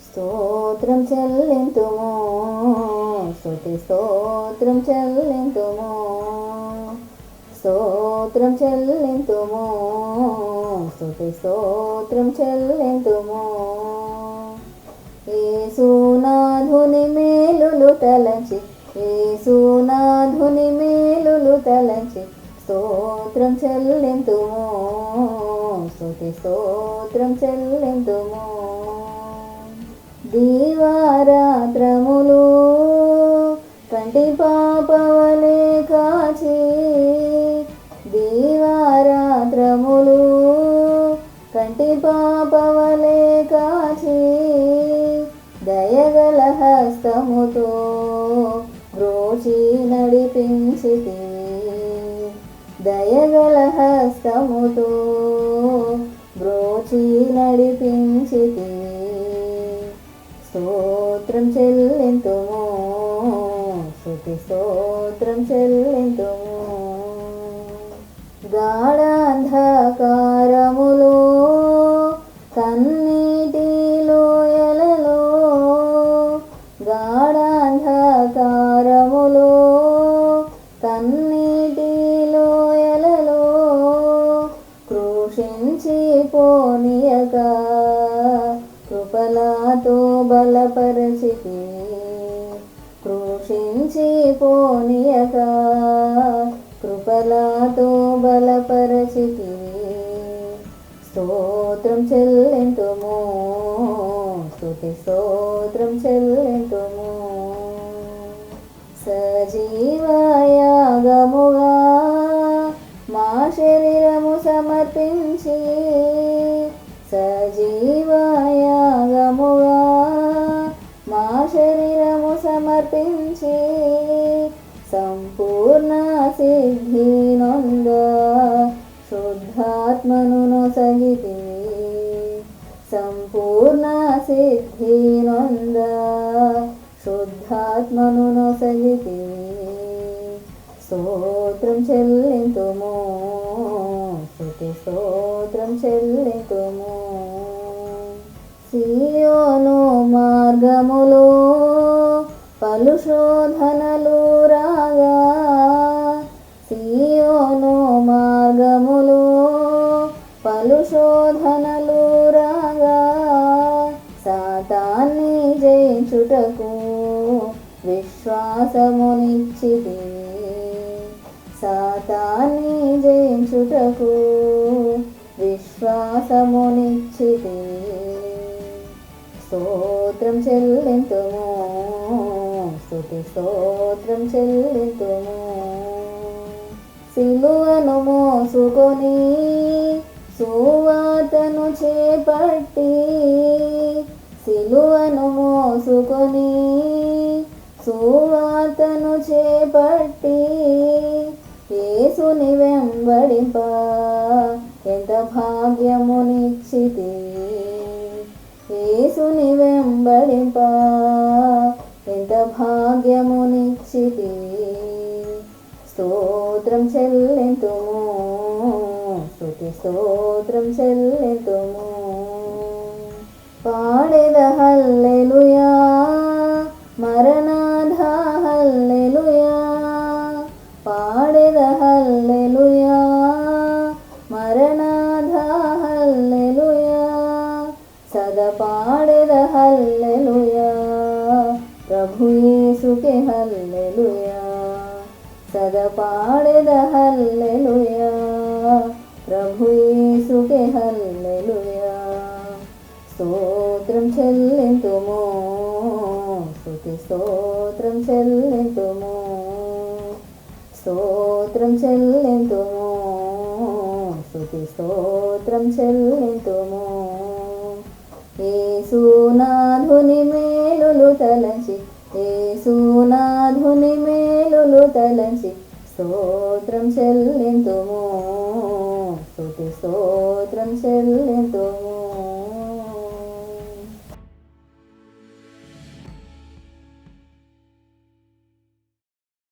స్తోత్రం చెల్లింతుము, స్తుతి స్తోత్రం చెల్లింతుము, స్తోత్రం చెల్లింతుము, స్తుతి స్తోత్రం చెల్లింతుము. యేసునాథుని మేలులు తలచి, యేసునాథుని మేలులు తలచి స్తోత్రం చెల్లింతుము, స్తుతి స్తోత్రం చెల్లింతుము. దీవారాత్రములు కంటి పాపవలే కాచి, దీవారాత్రములు కంటి పాపవలే కాచి, దయగల హస్తముతో బ్రోచి నడిపించితివి, దయగల హస్తముతో బ్రోచి నడిపించితివి. స్తోత్రం చెల్లింతుము, స్తుతి స్తోత్రం చెల్లింతుము. గాఢాంధకారములో కన్నీటి లోయలలో, గాఢాంధకారములో కన్నీటి లోయలలో క్రూశించి పోనీయక కృపలతో బలపరచితివి, క్రూశించి పోనీయక కృపలతో బలపరచితివి. స్తోత్రం చెల్లింతుము, స్తుతి స్తోత్రం చెల్లింతుము. సజీవయాగముగా మా శరీరము సమర్పించి, సజీవయాగముగా మా శరీరము సమర్పించి సంపూర్ణ సిద్ధి నొంద శుద్ధాత్మను నొసగితివి, సంపూర్ణ సిద్ధి నొంద శుద్ధాత్మను నొసగితివి. స్తోత్రం చెల్లింతుము, స్తుతి స్తోత్రం చెల్లింతుము. సియోను మార్గములో పలు శోధనలు రాగా, సియోను మార్గములో పలు శోధనలు రాగా, సాతాన్ని జయించుటకు విశ్వాసమునిచ్చితివి, సాతాన్ని జయించుటకు విశ్వాసమునిచ్చితివి. స్తోత్రం చెల్లింతుము, స్తుతి స్తోత్రం చెల్లింతుము. సిలువను మోసుకొని సువార్తను చేపట్టి, సిలువను మోసుకొని సువార్తను చేపట్టి యేసుని వెంబడింప ఎంత భాగ్యమునిచ్చితివి, యేసుని వెంబడింప ఎంత భాగ్యమునిచ్చితివి. స్తోత్రం చెల్లింతుము, స్తుతి స్తోత్రం చెల్లింతుము. పాడెద హల్లెలూయా మరణాధ హల్లెలూయా, పాడెద హల్లెలూయా మరణాధ హల్లెలూయా, సదా పాడెద హల్లెలూయా ప్రభు యేసుకే హల్లెలూయా, సదా పాడెద హల్లెలూయా ప్రభు యేసుకే హల్లెలూయా. స్తోత్రం చెల్లింతుము, స్తుతి స్తోత్రం చెల్లింతుము, స్తోత్రం చెల్లింతుము, స్తుతి స్తోత్రం చెల్లింతుము. యేసునాథుని మేలులు తలచి, యేసునాథుని మేలులు తలచి స్తోత్రం చెల్లింతుము, స్తుతి స్తోత్రం చెల్లింతుము.